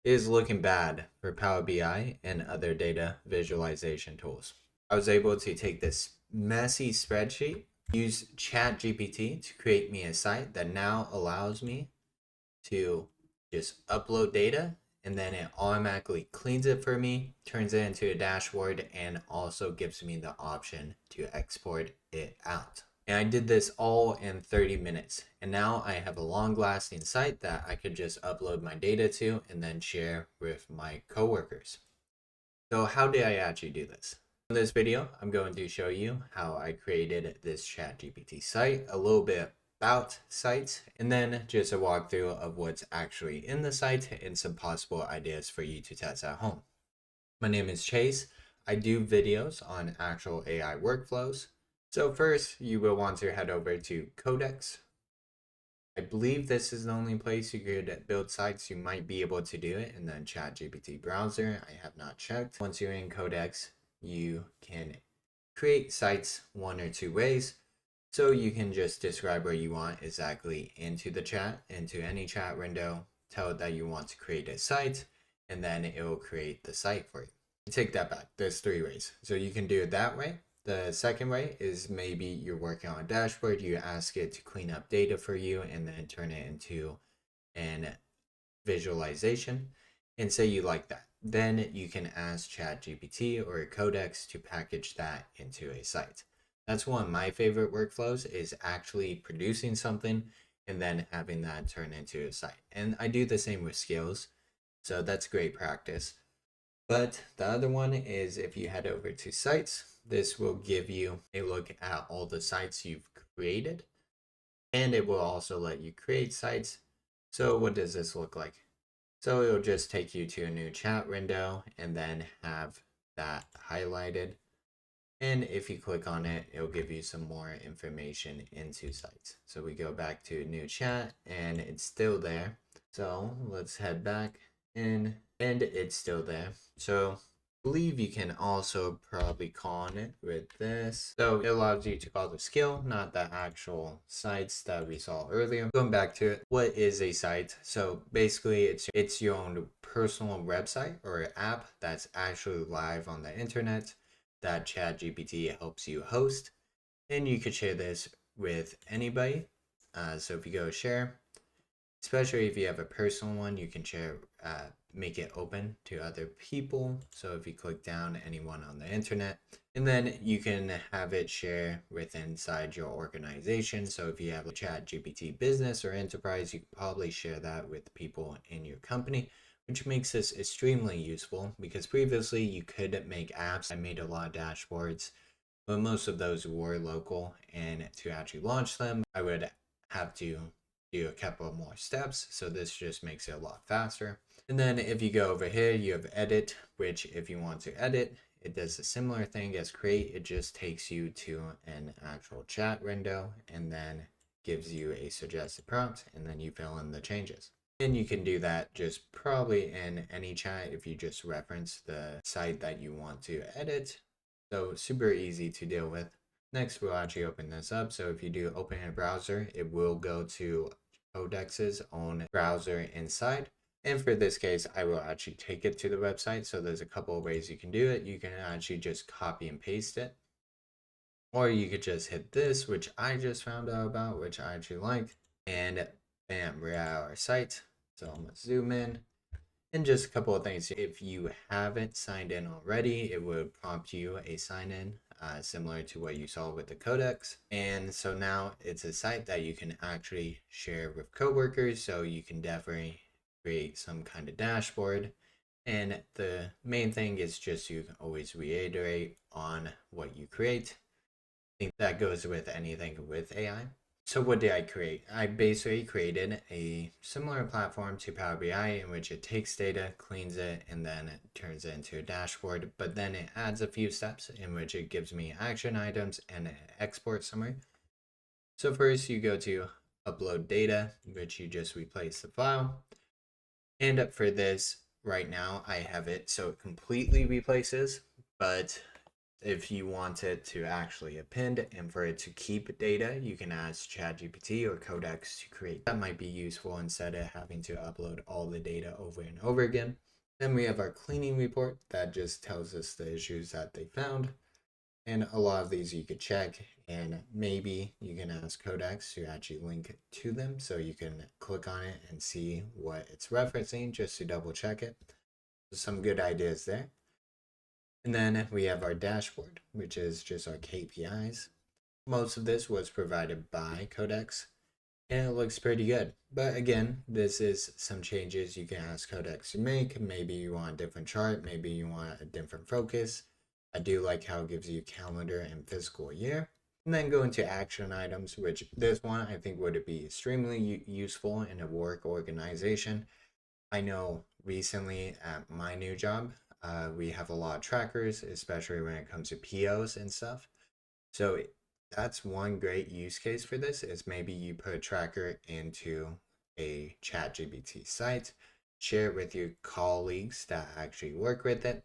is looking bad for Power BI and other data visualization tools. I was able to take this messy spreadsheet, use ChatGPT to create me a site that now allows me to just upload data, and then it automatically cleans it for me, turns it into a dashboard, and also gives me the option to export it out. And I did this all in 30 minutes. And now I have a long lasting site that I could just upload my data to and then share with my coworkers. So how did I actually do this? In this video, I'm going to show you how I created this ChatGPT site, a little bit about sites, and then just a walkthrough of what's actually in the site and some possible ideas for you to test at home. My name is Chase. I do videos on actual AI workflows. So first, you will want to head over to Codex. I believe this is the only place you could build sites. You might be able to do it in the ChatGPT browser. I have not checked. Once you're in Codex, you can create sites one or two ways. So you can just describe what you want exactly into the chat, into any chat window, tell it that you want to create a site, and then it will create the site for you. Take that back. There's three ways. So you can do it that way. The second way is maybe you're working on a dashboard, you ask it to clean up data for you and then turn it into an visualization, and say you like that. Then you can ask ChatGPT or Codex to package that into a site. That's one of my favorite workflows, is actually producing something and then having that turn into a site. And I do the same with skills, so that's great practice. But the other one is if you head over to sites, this will give you a look at all the sites you've created, and it will also let you create sites. So what does this look like? So it'll just take you to a new chat window and then have that highlighted. And if you click on it, it'll give you some more information into sites. So we go back to new chat and it's still there. So let's head back in and it's still there. So I believe you can also probably call on it with this. So it allows you to call the skill, not the actual sites that we saw earlier. Going back to it, what is a site? So basically it's your own personal website or app that's actually live on the internet that ChatGPT helps you host. And you could share this with anybody. So if you go share, especially if you have a personal one, you can share, make it open to other people. So if you click down, anyone on the internet, and then you can have it share with inside your organization. So if you have a ChatGPT business or enterprise, you can probably share that with people in your company, which makes this extremely useful because previously you could make apps. I made a lot of dashboards, but most of those were local, and to actually launch them, I would have to do a couple more steps. So this just makes it a lot faster. And then if you go over here, you have edit, which if you want to edit, it does a similar thing as create. It just takes you to an actual chat window and then gives you a suggested prompt, and then you fill in the changes. And you can do that just probably in any chat if you just reference the site that you want to edit. So super easy to deal with. Next, we'll actually open this up. So if you do open a browser, it will go to Codex's own browser inside. And for this case, I will actually take it to the website. So there's a couple of ways you can do it. You can actually just copy and paste it. Or you could just hit this, which I just found out about, which I actually like. And bam, we're at our site. So I'm going to zoom in. And just a couple of things. If you haven't signed in already, it would prompt you a sign in, similar to what you saw with the Codex. And so now it's a site that you can actually share with coworkers. So you can definitely create some kind of dashboard. And the main thing is just you can always reiterate on what you create. I think that goes with anything with AI. So what did I create? I basically created a similar platform to Power BI in which it takes data, cleans it, and then it turns it into a dashboard. But then it adds a few steps in which it gives me action items and an export summary. So first you go to upload data, which you just replace the file. And for this, right now I have it so it completely replaces, but If you want it to actually append and for it to keep data, you can ask ChatGPT or Codex to create. That might be useful instead of having to upload all the data over and over again. Then we have our cleaning report that just tells us the issues that they found. And a lot of these you could check, and maybe you can ask Codex to actually link to them so you can click on it and see what it's referencing just to double check it. Some good ideas there. And then we have our dashboard, which is just our KPIs. Most of this was provided by Codex, and it looks pretty good. But again, this is some changes you can ask Codex to make. Maybe you want a different chart, maybe you want a different focus. I do like how it gives you calendar and fiscal year. And then go into action items, which this one I think would be extremely useful in a work organization. I know recently at my new job, we have a lot of trackers, especially when it comes to POs and stuff. So that's one great use case for this is maybe you put a tracker into a ChatGPT site, share it with your colleagues that actually work with it.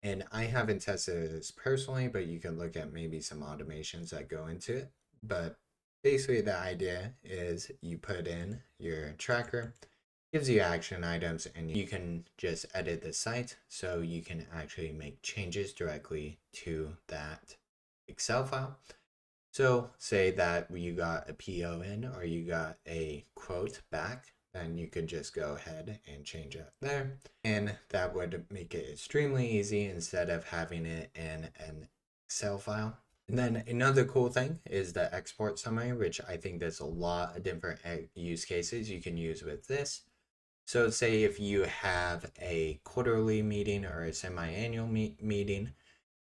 And I haven't tested this personally, but you can look at maybe some automations that go into it. But basically the idea is you put in your tracker, gives you action items, and you can just edit the site so you can actually make changes directly to that Excel file. So say that you got a PO in or you got a quote back, then you could just go ahead and change it there. And that would make it extremely easy instead of having it in an Excel file. And then another cool thing is the export summary, which I think there's a lot of different use cases you can use with this. So say if you have a quarterly meeting or a semi-annual meeting,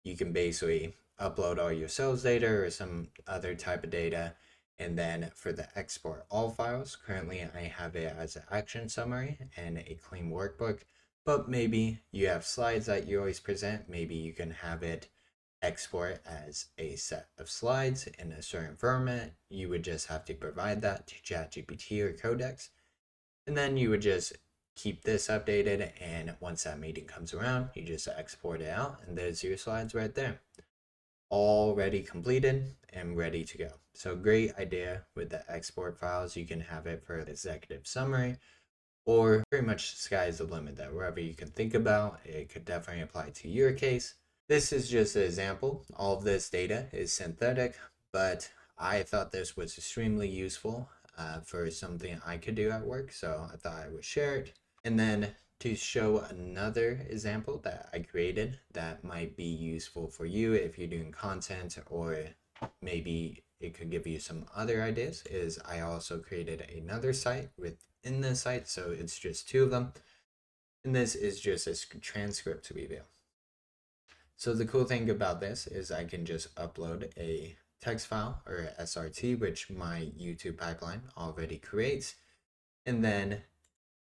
you can basically upload all your sales data or some other type of data. And then for the export all files, currently I have it as an action summary and a clean workbook. But maybe you have slides that you always present. Maybe you can have it export as a set of slides in a certain format. You would just have to provide that to ChatGPT or Codex. And then you would just keep this updated, and once that meeting comes around, you just export it out, and there's your slides right there. Already completed and ready to go. So great idea with the export files. You can have it for the executive summary, or pretty much sky's the limit there. Wherever you can think about, it could definitely apply to your case. This is just an example. All of this data is synthetic, but I thought this was extremely useful for something I could do at work, so I thought I would share it. And then to show another example that I created that might be useful for you if you're doing content, or maybe it could give you some other ideas, is I also created another site within the site, so it's just two of them. And this is just a transcript review. So the cool thing about this is I can just upload a text file or SRT, which my YouTube pipeline already creates, and then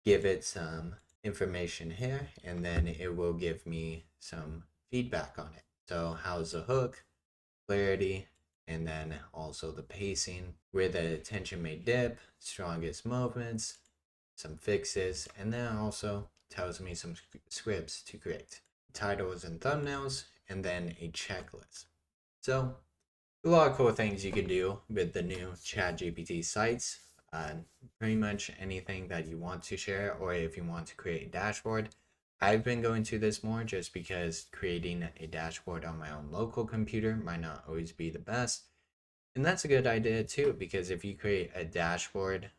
give it some information here, and then it will give me some feedback on it. So how's the hook, clarity, and then also the pacing, where the attention may dip, strongest movements, some fixes, and then also tells me some scripts to create, titles and thumbnails, and then a checklist. So a lot of cool things you can do with the new ChatGPT sites. Pretty much anything that you want to share, or if you want to create a dashboard. I've been going to this more just because creating a dashboard on my own local computer might not always be the best. And that's a good idea too, because if you create a dashboard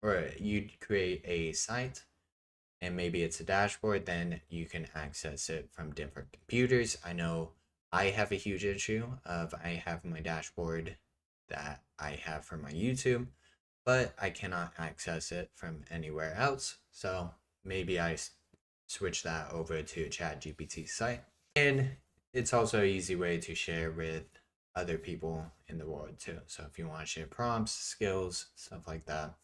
or you create a site and maybe it's a dashboard, then you can access it from different computers. I know I have a huge issue of I have my dashboard that I have for my YouTube, but I cannot access it from anywhere else. So maybe I switch that over to a ChatGPT site. And it's also an easy way to share with other people in the world too. So if you want to share prompts, skills, stuff like that,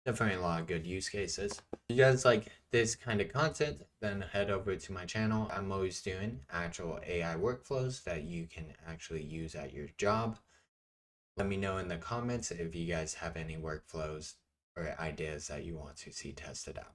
definitely a lot of good use cases. If you guys like this kind of content, then head over to my channel. I'm always doing actual AI workflows that you can actually use at your job. Let me know in the comments if you guys have any workflows or ideas that you want to see tested out.